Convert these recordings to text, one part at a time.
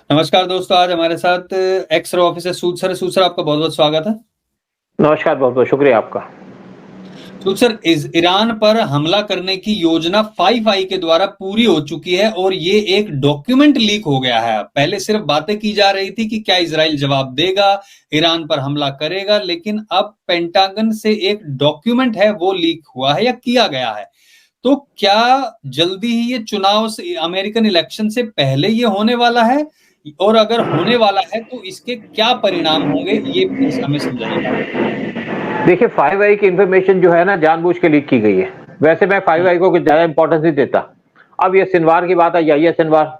नमस्कार दोस्तों, आज हमारे साथ एक्स रे ऑफिसर सूद सर आपका बहुत बहुत स्वागत है। नमस्कार, बहुत-बहुत शुक्रिया आपका। सूद सर, ईरान पर हमला करने की योजना 5 आई के द्वारा पूरी हो चुकी है और ये एक डॉक्यूमेंट लीक हो गया है। पहले सिर्फ बातें की जा रही थी कि क्या इजराइल जवाब देगा, ईरान पर हमला करेगा, लेकिन अब पेंटागन से एक डॉक्यूमेंट है वो लीक हुआ है या किया गया है। तो क्या जल्दी ही ये चुनाव से, अमेरिकन इलेक्शन से पहले ये होने वाला है, और अगर होने वाला है तो इसके क्या परिणाम होंगे, ये प्लीज हमें समझाइए। देखिए 5 आई की इन्फॉर्मेशन जो है ना जानबूझ के लीक की गई है। वैसे मैं 5 आई को कुछ ज़्यादा इम्पोर्टेंस नहीं देता। अब ये सिनवार की बात है, यही सिनवार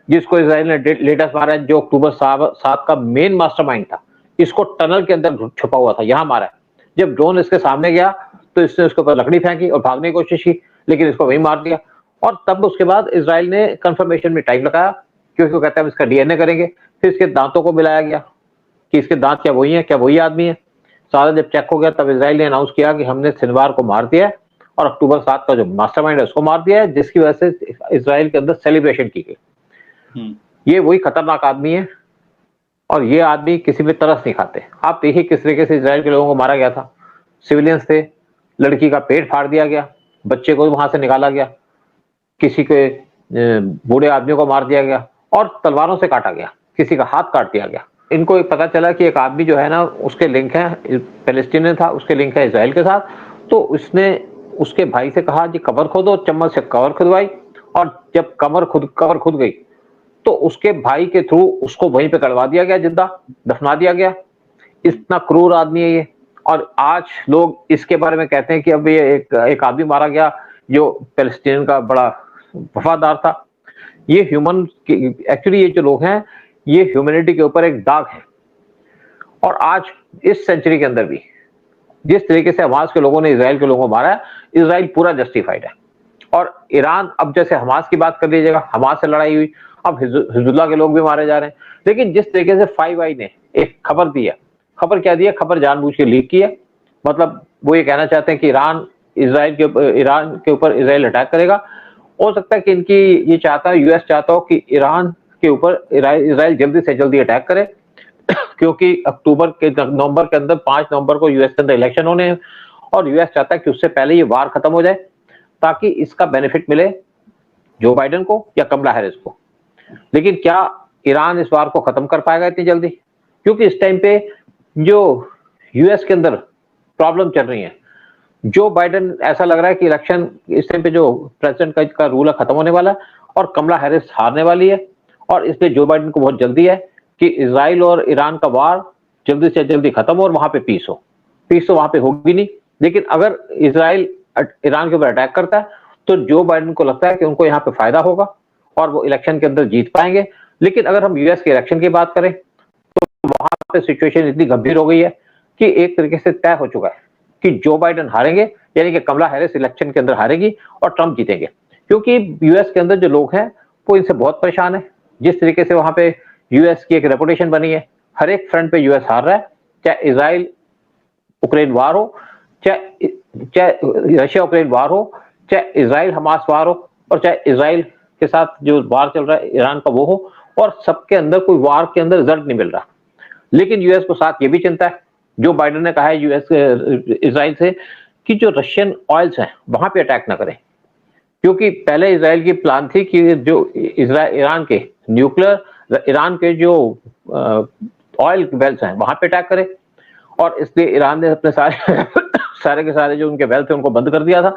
जिसको इजराइल ने लेटेस्ट मारा है, जो अक्टूबर 7 का मेन मास्टरमाइंड था। इसको टनल के अंदर छुपा हुआ था, यहाँ मारा है। जब ड्रोन इसके सामने गया तो इसने उसके ऊपर लकड़ी फेंकी और भागने की कोशिश की, लेकिन इसको वहीं मार दिया। और तब उसके बाद इसराइल ने कंफर्मेशन में टाइम लगाया, क्योंकि वो कहता है इसका डीएनए करेंगे। फिर इसके दांतों को मिलाया गया कि इसके दांत क्या वही है, क्या वही आदमी है। सारा जब चेक हो गया तब इसराइल ने अनाउंस किया कि हमने सिनवार को मार दिया है और अक्टूबर 7 का जो मास्टरमाइंड है उसको मार दिया है, जिसकी वजह से इसराइल के अंदर सेलिब्रेशन की गई। ये वही खतरनाक आदमी है और ये आदमी किसी भी तरस नहीं खाते। आप देखिए किस तरीके से इसराइल के लोगों को मारा गया था। सिविलियंस थे, लड़की का पेट फाड़ दिया गया, बच्चे को वहां से निकाला गया, किसी के बूढ़े आदमियों को मार दिया गया और तलवारों से काटा गया, किसी का हाथ काट दिया गया। इनको एक पता चला कि एक आदमी जो है ना उसके लिंक है, पैलेस्टीनियन था, उसके लिंक है इसराइल के साथ। तो उसने उसके भाई से कहा कि कबर खोदो, चम्मच से कबर खुदवाई और जब कबर खुद गई तो उसके भाई के थ्रू उसको वहीं पे करवा दिया गया, जिंदा दफना दिया गया। इतना क्रूर आदमी है ये। और आज लोग इसके बारे में कहते हैं कि अब ये एक आदमी मारा गया जो पैलेस्टीन का बड़ा वफादार था। ये ह्यूमन एक्चुअली ये जो लोग हैं ये ह्यूमैनिटी के ऊपर एक दाग है। और आज इस सेंचुरी के अंदर भी जिस तरीके से हमास के लोगों ने इसराइल के लोगों को मारा है, इसराइल पूरा जस्टिफाइड है। और ईरान, अब जैसे हमास की बात कर लीजिएगा, हमास से लड़ाई हुई, अब हिजबुल्लाह के लोग भी मारे जा रहे हैं। लेकिन जिस तरीके से 5 आई ने एक खबर दी है, खबर क्या दी है, खबर जानबूझ के लीक की है। मतलब वो ये कहना चाहते हैं कि ईरान के ऊपर इसराइल अटैक करेगा। हो सकता है कि इनकी ये चाहता है, यूएस चाहता हो कि ईरान के ऊपर इसराइल जल्दी से जल्दी अटैक करे क्योंकि नवंबर के अंदर 5 नवंबर को यूएस के अंदर इलेक्शन होने हैं और यूएस चाहता है कि उससे पहले ये वार खत्म हो जाए ताकि इसका बेनिफिट मिले जो बाइडेन को या कमला हैरिस को। लेकिन क्या ईरान इस वार को खत्म कर पाएगा इतनी जल्दी? क्योंकि इस टाइम पे जो यूएस के अंदर प्रॉब्लम चल रही है, जो बाइडेन ऐसा लग रहा है कि इलेक्शन इस टाइम पे जो प्रेसिडेंट का रूल है खत्म होने वाला है और कमला हैरिस हारने वाली है। और इसलिए जो बाइडेन को बहुत जल्दी है कि इजराइल और ईरान का वार जल्दी से जल्दी खत्म हो और वहां पे पीस हो। पीस तो वहां पे होगी नहीं, लेकिन अगर इजराइल ईरान के ऊपर अटैक करता है तो जो बाइडेन को लगता है कि उनको यहाँ पे फायदा होगा और वो इलेक्शन के अंदर जीत पाएंगे। लेकिन अगर हम यूएस के इलेक्शन की बात करें तो वहां पे सिचुएशन इतनी गंभीर हो गई है कि एक तरीके से तय हो चुका है कि जो बाइडेन हारेंगे, यानी कि कमला हैरिस इलेक्शन के अंदर हारेगी और ट्रंप जीतेंगे। क्योंकि यूएस के अंदर जो लोग हैं वो इनसे बहुत परेशान है। जिस तरीके से वहां पे यूएस की एक रेपुटेशन बनी है, हर एक फ्रंट पे यूएस हार रहा है, चाहे इसराइल उक्रेन वार हो, चाहे चाहे रशिया उक्रेन वार हो, चाहे इसराइल हमास वार हो, और चाहे इसराइल के साथ जो वार चल रहा है ईरान का वो हो। और सबके अंदर कोई वार के अंदर रिजल्ट नहीं मिल रहा। लेकिन यूएस को साथ ये भी चिंता है, जो बाइडेन ने कहा है यूएस इसराइल से, कि जो रशियन ऑयल्स हैं वहां पे अटैक ना करें। क्योंकि पहले इसराइल की प्लान थी कि जो ईरान के न्यूक्लियर, ईरान के जो ऑयल वेल्स हैं वहां पे अटैक करे। और इसलिए ईरान ने अपने सारे सारे के सारे जो उनके वेल्थ थे उनको बंद कर दिया था।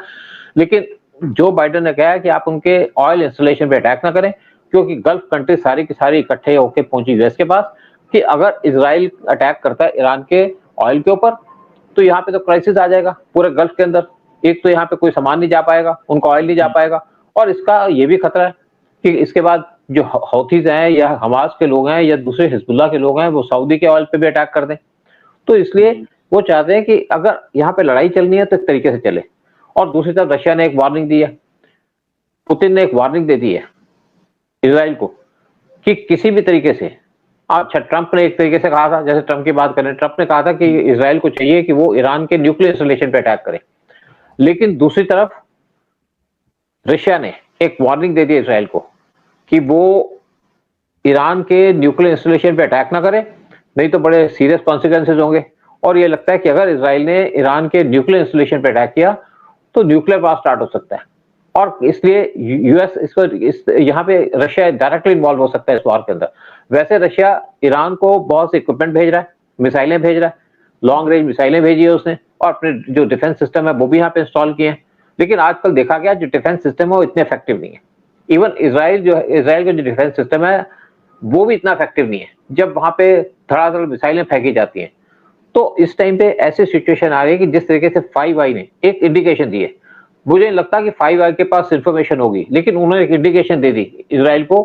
लेकिन जो बाइडेन ने कहा है कि आप उनके ऑयल इंस्टॉलेशन पे अटैक ना करें, क्योंकि गल्फ कंट्री सारी की सारी इकट्ठे होकर पहुंची यूएस के पास कि अगर इसराइल अटैक करता है ईरान के ऑयल के ऊपर तो यहाँ पे तो क्राइसिस आ जाएगा पूरे गल्फ के अंदर। एक तो यहाँ पे कोई सामान नहीं जा पाएगा, उनका ऑयल नहीं जा पाएगा, और इसका ये भी खतरा है कि इसके बाद जो हौथीज हैं या हमास के लोग हैं या दूसरे हिजबुल्लाह के लोग हैं वो सऊदी के ऑयल पे भी अटैक कर दें। तो इसलिए वो चाहते हैं कि अगर यहाँ पे लड़ाई चलनी है तो इस तरीके से चले। और दूसरी तरफ रशिया ने एक वार्निंग दी है, पुतिन ने एक वार्निंग दे दी है इसराइल को कि किसी भी तरीके से, अच्छा ट्रंप ने एक तरीके से कहा था, जैसे ट्रंप की बात करें, ट्रंप ने कहा था कि इसराइल को चाहिए कि वो ईरान के न्यूक्लियर इंस्टॉलेशन पे अटैक करे। लेकिन दूसरी तरफ रशिया ने एक वार्निंग दे दी इसराइल को कि वो ईरान के न्यूक्लियर इंस्टॉलेशन पे अटैक ना करे, नहीं तो बड़े सीरियस कॉन्सिक्वेंसेज होंगे। और ये लगता है कि अगर इजराइल ने ईरान के न्यूक्लियर इंस्टॉलेशन पे अटैक किया तो न्यूक्लियर वार स्टार्ट हो सकता है, और इसलिए यूएस यहाँ पे रशिया डायरेक्टली इन्वॉल्व हो सकता है इस वार के अंदर। वैसे रशिया ईरान को बहुत से इक्विपमेंट भेज रहा है, मिसाइलें भेज रहा है, लॉन्ग रेंज मिसाइलें भेजी है उसने, और अपने जो डिफेंस सिस्टम है वो भी यहाँ पे इंस्टॉल किए हैं। लेकिन आजकल देखा गया जो डिफेंस सिस्टम है वो इतने इफेक्टिव नहीं है। इवन इसराइल का जो डिफेंस सिस्टम है वो भी इतना इफेक्टिव नहीं है। जब वहां पे धड़ाधड़ मिसाइलें फेंकी जाती हैं, तो इस टाइम पे ऐसी सिचुएशन आ रही है कि जिस तरीके से 5i ने एक इंडिकेशन दी है, मुझे नहीं लगता कि 5i के पास इंफॉर्मेशन होगी, लेकिन उन्होंने एक इंडिकेशन दे दी इजराइल को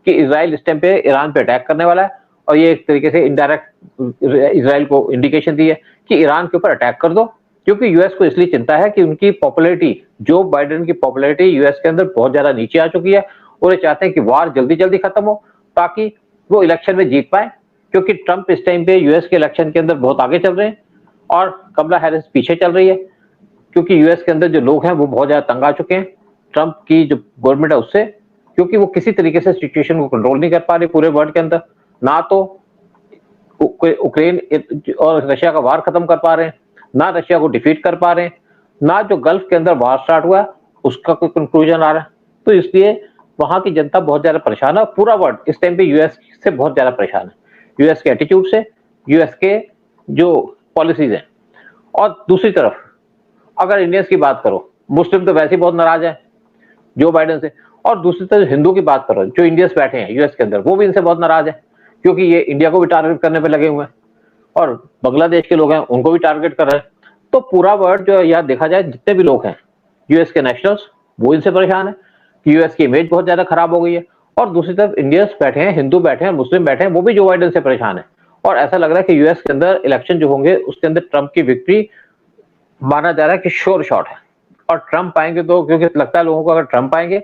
कि इजराइल इस टाइम पे ईरान पे अटैक करने वाला है, और ये एक तरीके से इनडायरेक्ट इजराइल को इंडिकेशन दी है कि ईरान के ऊपर अटैक कर दो, क्योंकि यूएस को इसलिए चिंता है कि उनकी पॉपुलैरिटी, जो बाइडेन की पॉपुलैरिटी यूएस के अंदर बहुत ज्यादा नीचे आ चुकी है, और ये चाहते हैं कि वार जल्दी जल्दी खत्म हो ताकि वो इलेक्शन में जीत पाए, क्योंकि ट्रंप इस टाइम पे यूएस के इलेक्शन के अंदर बहुत आगे चल रहे हैं और कमला हैरिस पीछे चल रही है, क्योंकि यूएस के अंदर जो लोग हैं वो बहुत ज्यादा तंग आ चुके हैं ट्रंप की जो गवर्नमेंट है उससे, क्योंकि वो किसी तरीके से सिचुएशन को कंट्रोल नहीं कर पा रही पूरे वर्ल्ड के अंदर। ना तो यूक्रेन और रशिया का वार खत्म कर पा रहे हैं, ना रशिया को डिफीट कर पा रहे हैं, ना जो गल्फ के अंदर वार स्टार्ट हुआ है उसका कोई कंक्लूजन आ रहा है। तो इसलिए वहां की जनता बहुत ज्यादा परेशान है, पूरा वर्ल्ड इस टाइम पे यूएस से बहुत ज्यादा परेशान है, यूएस के एटीट्यूड से, यूएस के जो पॉलिसीज हैं। और दूसरी तरफ अगर इंडियंस की बात करो, मुस्लिम तो वैसे ही बहुत नाराज है जो बाइडेन से, और दूसरी तरफ हिंदू की बात करो, जो इंडियंस बैठे हैं यूएस के अंदर वो भी इनसे बहुत नाराज है, क्योंकि ये इंडिया को भी टारगेट करने पे लगे हुए हैं, और बांग्लादेश के लोग हैं उनको भी टारगेट कर रहे हैं। तो पूरा वर्ल्ड जो यहाँ देखा जाए, जितने भी लोग हैं यूएस के नेशनल्स, वो इनसे परेशान है कि यूएस की इमेज बहुत ज्यादा खराब हो गई है। और दूसरी तरफ इंडियंस बैठे हैं, हिंदू बैठे हैं, मुस्लिम बैठे हैं, वो भी जो बाइडेन से परेशान है। और ऐसा लग रहा है कि यूएस के अंदर इलेक्शन जो होंगे उसके अंदर ट्रंप की विक्ट्री माना जा रहा है कि श्योर शॉट है। और ट्रंप आएंगे तो, क्योंकि लगता है लोगों को अगर ट्रंप आएंगे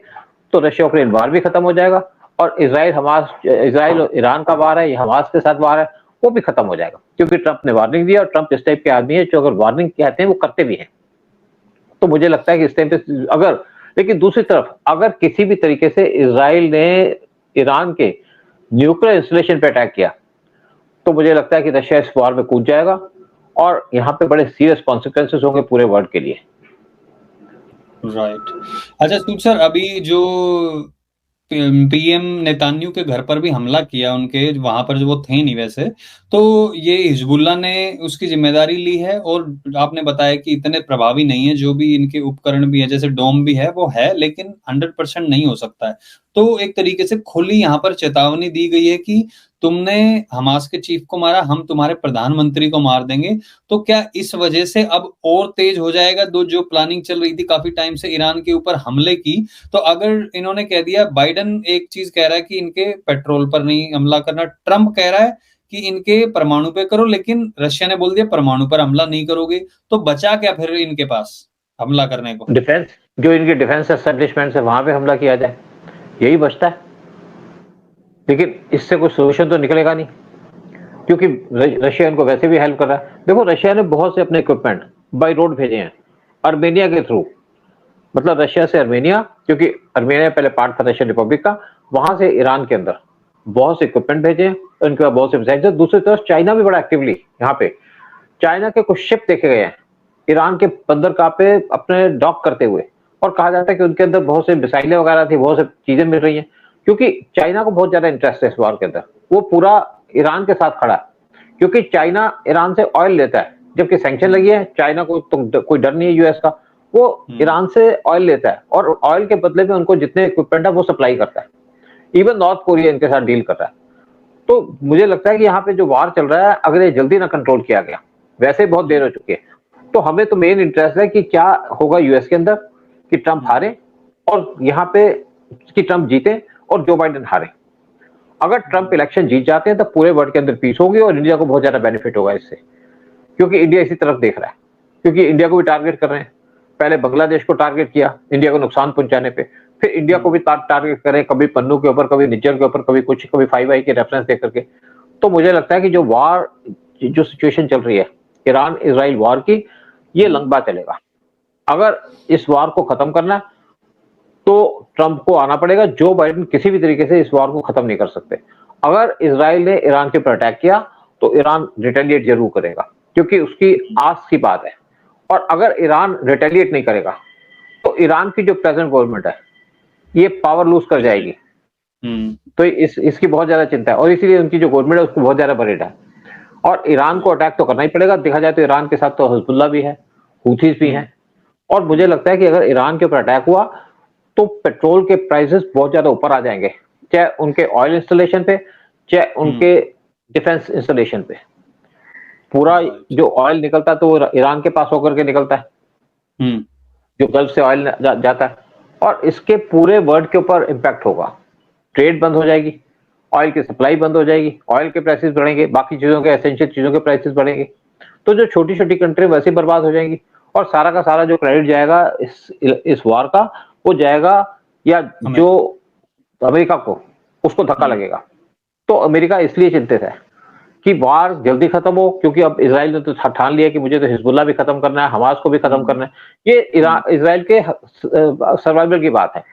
तो रशिया यूक्रेन वार भी खत्म हो जाएगा, और इजराइल और ईरान का वार है, ये हमास के साथ वार है, वो भी खत्म हो जाएगा, क्योंकि ट्रंप ने वार्निंग दी, और ट्रंप इस टाइप के आदमी है जो अगर वार्निंग कहते हैं वो करते भी हैं। तो मुझे लगता है कि इस टाइम पे अगर, लेकिन दूसरी तरफ अगर किसी भी तरीके से इजराइल ने ईरान के न्यूक्लियर इंस्टॉलेशन पे अटैक किया, तो मुझे लगता है कि रशिया इस वार में कूद जाएगा, और यहाँ पे बड़े सीरियस कॉन्सिक्वेंसेस होंगे पूरे वर्ल्ड के लिए। राइट। अच्छा सूद सर, अभी जो पीएम नेतान्याहू के घर पर भी हमला किया, उनके वहां पर जो वो थे नहीं वैसे, तो ये हिजबुल्लाह ने उसकी जिम्मेदारी ली है, और आपने बताया कि इतने प्रभावी नहीं है, जो भी इनके उपकरण भी है जैसे डोम भी है वो है, लेकिन 100% नहीं हो सकता है। तो एक तरीके से खुली यहाँ पर चेतावनी दी गई है कि तुमने हमास के चीफ को मारा, हम तुम्हारे प्रधानमंत्री को मार देंगे। तो क्या इस वजह से अब और तेज हो जाएगा जो प्लानिंग चल रही थी काफी टाइम से ईरान के ऊपर हमले की? तो अगर इन्होंने कह दिया, बाइडेन एक चीज कह रहा है कि इनके पेट्रोल पर नहीं हमला करना, ट्रंप कह रहा है कि इनके परमाणु पे करो, लेकिन रशिया ने बोल दिया परमाणु पर हमला नहीं करोगे, तो बचा क्या फिर इनके पास हमला करने को? डिफेंस, जो इनके डिफेंस एस्टेब्लिशमेंट है वहां पे हमला किया जाए, यही बचता है। लेकिन इससे कोई सोल्यूशन तो निकलेगा नहीं, क्योंकि रशिया इनको वैसे भी हेल्प कर रहा है। देखो, रशिया ने बहुत से अपने इक्विपमेंट बाई रोड भेजे हैं अर्मेनिया के थ्रू, मतलब रशिया से अर्मेनिया, क्योंकि अर्मेनिया पहले पार्ट था रशियन रिपब्लिक का, वहां से ईरान के अंदर बहुत से इक्विपमेंट भेजे हैं, उनके बाद बहुत से मिसाइल। दूसरी तरफ चाइना भी बड़ा एक्टिवली यहाँ पे, चाइना के कुछ शिप देखे गए हैं ईरान के बंदरगाह पे अपने डॉक करते हुए, और कहा जाता है कि उनके अंदर बहुत से मिसाइलें वगैरह थी, बहुत सी चीजें मिल रही हैं, क्योंकि चाइना को बहुत ज्यादा इंटरेस्ट है इस वार के अंदर। वो पूरा ईरान के साथ खड़ा है, क्योंकि चाइना ईरान से ऑयल लेता है, जबकि सैंक्शन लगी है, चाइना को तो कोई डर नहीं है यूएस का, वो ईरान से ऑयल लेता है, और ऑयल के बदले में उनको जितने इक्विपमेंट है वो सप्लाई करता है। इवन नॉर्थ कोरिया इनके साथ डील कर रहा है। तो मुझे लगता है कि यहाँ पे जो वार चल रहा है, अगर ये जल्दी ना कंट्रोल किया गया, वैसे बहुत देर हो चुकी है, तो हमें तो मेन इंटरेस्ट है कि क्या होगा यूएस के अंदर, कि ट्रंप हारे, और यहाँ पे कि ट्रंप जीते और जो बाइडेन हारे। अगर ट्रंप इलेक्शन जीत जाते हैं तो पूरे वर्ल्ड के अंदर पीस होगी, और इंडिया को बहुत ज्यादा बेनिफिट होगा इससे, क्योंकि इंडिया इसी तरफ देख रहा है, क्योंकि इंडिया को भी टारगेट कर रहे हैं। पहले बांग्लादेश को टारगेट किया इंडिया को नुकसान पहुंचाने पे, फिर इंडिया को भी टारगेट करें, कभी पन्नू के ऊपर, कभी निज्जर के ऊपर, कभी कुछ, कभी 5i के रेफरेंस दे करके। तो मुझे लगता है कि जो वार, जो सिचुएशन चल रही है ईरान इजराइल वार की, ये लंबा चलेगा। अगर इस वार को खत्म करना है तो ट्रंप को आना पड़ेगा, जो बाइडेन किसी भी तरीके से इस वार को खत्म नहीं कर सकते। अगर इजराइल ने ईरान के ऊपर अटैक किया तो ईरान रिटेलिएट जरूर करेगा, क्योंकि उसकी आस की बात है। और अगर ईरान रिटेलिएट नहीं करेगा तो ईरान की जो प्रेजेंट गवर्नमेंट है ये पावर लूज कर जाएगी। तो इसकी बहुत ज्यादा चिंता है, और इसीलिए उनकी जो गवर्नमेंट है उसको बहुत ज्यादा वरीड है। और ईरान को अटैक तो करना ही पड़ेगा। देखा जाए तो ईरान के साथ तो हिजबुल्लाह भी है, हूथीज भी हैं, और मुझे लगता है कि अगर ईरान के ऊपर अटैक हुआ तो पेट्रोल के प्राइसेस बहुत ज्यादा ऊपर आ जाएंगे, चाहे उनके ऑयल इंस्टॉलेशन पे, चाहे उनके डिफेंस इंस्टॉलेशन पे। पूरा जो ऑयल निकलता है तो वो ईरान के पास होकर के निकलता है, जो गल्फ से ऑयल जाता है, और इसके पूरे वर्ल्ड के ऊपर इम्पैक्ट होगा। ट्रेड बंद हो जाएगी, ऑयल की सप्लाई बंद हो जाएगी, ऑयल के प्राइसेस बढ़ेंगे, बाकी चीजों के एसेंशियल चीजों के प्राइसेस बढ़ेंगे, तो जो छोटी छोटी कंट्री वैसे ही बर्बाद हो जाएंगी, और सारा का सारा जो क्रेडिट जाएगा इस वार का, वो जाएगा या जो अमेरिका को, उसको धक्का लगेगा। तो अमेरिका इसलिए चिंतित है कि वार जल्दी खत्म हो, क्योंकि अब इजराइल ने तो ठान लिया कि मुझे तो हिजबुल्लाह भी खत्म करना है, हमास को भी खत्म करना है। ये इजराइल के सर्वाइवल की बात है,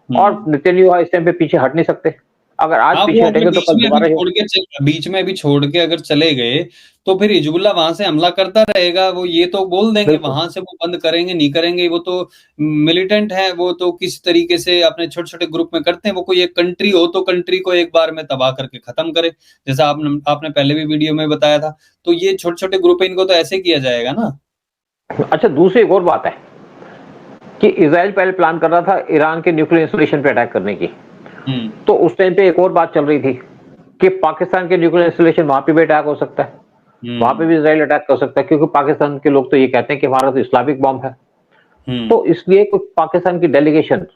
और नेतन्याहू इस टाइम पे पीछे हट नहीं सकते। अगर आज पीछे हटेंगे तो कल दोबारा बीच में अभी छोड़ के अगर चले गए तो फिर हिजबुल्लाह वहां से हमला करता रहेगा। वो ये तो बोल देंगे वहां से वो बंद करेंगे नहीं करेंगे, वो तो मिलिटेंट है, वो तो किसी तरीके से अपने छोटे छोटे ग्रुप में करते हैं। वो कोई एक कंट्री हो तो कंट्री को एक बार में तबाह करके खत्म करे, जैसा आपने पहले भी वीडियो में बताया था। तो ये छोटे छोटे ग्रुप है, इनको तो ऐसे किया जाएगा ना। अच्छा, दूसरी एक और बात है कि इजराइल पहले प्लान कर रहा था ईरान के न्यूक्लियर इंस्टॉलेशन पे अटैक करने की। तो उस टाइम पे एक और बात चल रही थी कि पाकिस्तान के न्यूक्लियर इंस्टॉलेशन वहां पे भी अटैक हो सकता है, वहां पे भी इजराइल अटैक कर सकता है, क्योंकि पाकिस्तान के लोग तो ये कहते हैं कि हमारा तो इस्लामिक बॉम्ब है। तो इसलिए कुछ पाकिस्तान की डेलीगेशन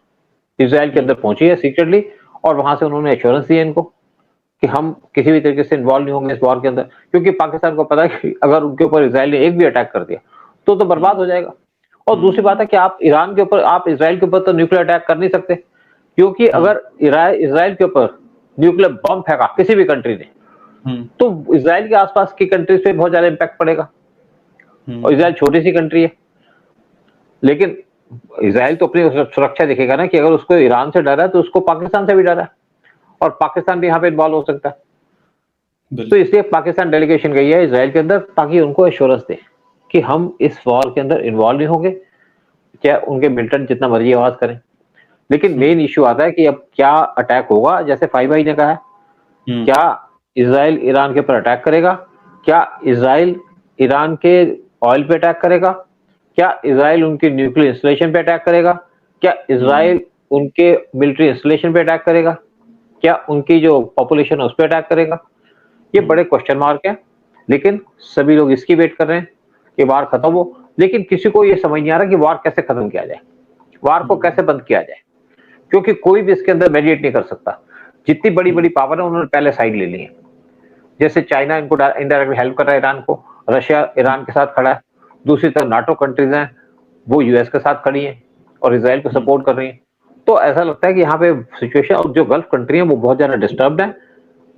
इजराइल के अंदर पहुंची है सीक्रेटली, और वहां से उन्होंने एश्योरेंस दी है इनको कि हम किसी भी तरीके से इन्वॉल्व नहीं होंगे इस वॉर के अंदर, क्योंकि पाकिस्तान को पता है कि अगर उनके ऊपर इजराइल ने एक भी अटैक कर दिया तो बर्बाद हो जाएगा। और दूसरी बात है कि आप ईरान के ऊपर, आप इजराइल के ऊपर तो न्यूक्लियर अटैक कर नहीं सकते, क्योंकि अगर इजराइल के ऊपर न्यूक्लियर बम फेंका किसी भी कंट्री ने तो इजराइल के आसपास की कंट्रीज पे बहुत ज्यादा इम्पैक्ट पड़ेगा। और इजराइल छोटी सी कंट्री है, लेकिन इजराइल तो अपनी सुरक्षा देखेगा ना, कि अगर उसको ईरान से डर है तो उसको पाकिस्तान से भी डर है, और पाकिस्तान भी यहाँ पे इन्वॉल्व हो सकता है। तो इसलिए पाकिस्तान डेलीगेशन गई है इजराइल के अंदर, ताकि उनको एश्योरेंस दे कि हम इस वॉर के अंदर इन्वॉल्व नहीं होंगे, चाहे उनके मिलिटेंट जितना मर्जी आवाज करें। लेकिन मेन इश्यू आता है कि अब क्या अटैक होगा, जैसे 5i ने कहा है, क्या इजराइल ईरान के ऊपर अटैक करेगा, क्या इजराइल ईरान के ऑयल पे अटैक करेगा, क्या इजराइल उनके न्यूक्लियर इंस्टॉलेशन पे अटैक करेगा, क्या इजराइल उनके मिलिट्री इंस्टॉलेशन पे अटैक करेगा, क्या उनकी जो पॉपुलेशन है उस पर अटैक करेगा। ये बड़े क्वेश्चन मार्क है, लेकिन सभी लोग इसकी वेट कर रहे हैं कि वार खत्म हो। लेकिन किसी को ये समझ नहीं आ रहा कि वार कैसे खत्म किया जाए, वार को कैसे बंद किया जाए, क्योंकि कोई भी इसके अंदर मेडिएट नहीं कर सकता। जितनी बड़ी बड़ी पावर है उन्होंने पहले साइड ले ली है। जैसे चाइना इनको इनडायरेक्टली हेल्प कर रहा है ईरान को, रशिया ईरान के साथ खड़ा है, दूसरी तरफ नाटो कंट्रीज हैं वो यूएस के साथ खड़ी हैं और इजराइल को सपोर्ट कर रही हैं। तो ऐसा लगता है कि यहाँ पे सिचुएशन, और जो गल्फ कंट्री है वो बहुत ज्यादा डिस्टर्ब्ड है,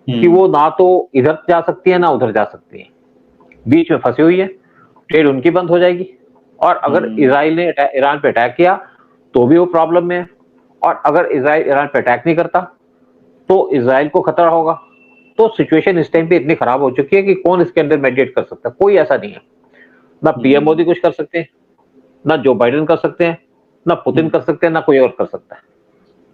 कि वो ना तो इधर जा सकती है ना उधर जा सकती है, बीच में फंसी हुई है। ट्रेड उनकी बंद हो जाएगी, और अगर इजराइल ने ईरान पे अटैक किया तो भी वो प्रॉब्लम में है, और अगर इजराइल ईरान पे अटैक नहीं करता तो इजराइल को खतरा होगा। तो सिचुएशन इस टाइम पे इतनी खराब हो चुकी है कि कौन इसके अंदर मेडिएट कर सकता है, कोई ऐसा नहीं है। ना पीएम मोदी कुछ कर सकते हैं, ना जो बाइडेन कर सकते हैं, ना पुतिन कर सकते हैं, ना कोई और कर सकता है।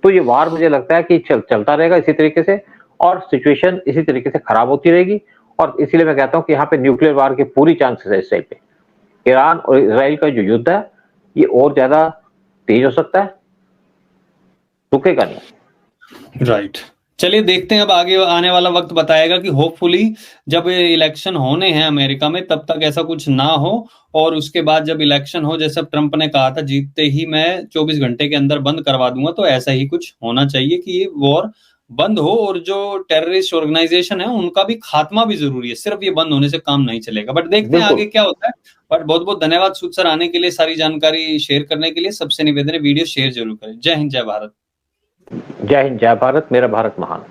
तो ये वार मुझे लगता है कि चलता रहेगा इसी तरीके से, और सिचुएशन इसी तरीके से खराब होती रहेगी। और इसीलिए मैं कहता हूं कि यहाँ पे न्यूक्लियर वार के पूरी चांसेस है इस साइड पे। ईरान और इजराइल का जो युद्ध है ये और ज्यादा तेज हो सकता है, रुकेगा नहीं। राइट, चलिए देखते हैं, अब आगे आने वाला वक्त बताएगा कि होपफुली जब इलेक्शन होने हैं अमेरिका में तब तक ऐसा कुछ ना हो, और उसके बाद जब इलेक्शन हो, जैसे ट्रंप ने कहा था जीतते ही मैं 24 घंटे के अंदर बंद करवा दूंगा, तो ऐसा ही कुछ होना चाहिए कि ये वॉर बंद हो। और जो टेररिस्ट ऑर्गेनाइजेशन है उनका भी खात्मा भी जरूरी है, सिर्फ ये बंद होने से काम नहीं चलेगा। बट देखते हैं आगे क्या होता है। बट बहुत बहुत धन्यवाद सूद सर आने के लिए, सारी जानकारी शेयर करने के लिए। सबसे निवेदन है वीडियो शेयर जरूर करें। जय हिंद, जय भारत। जय हिंद, जय भारत, मेरा भारत महान।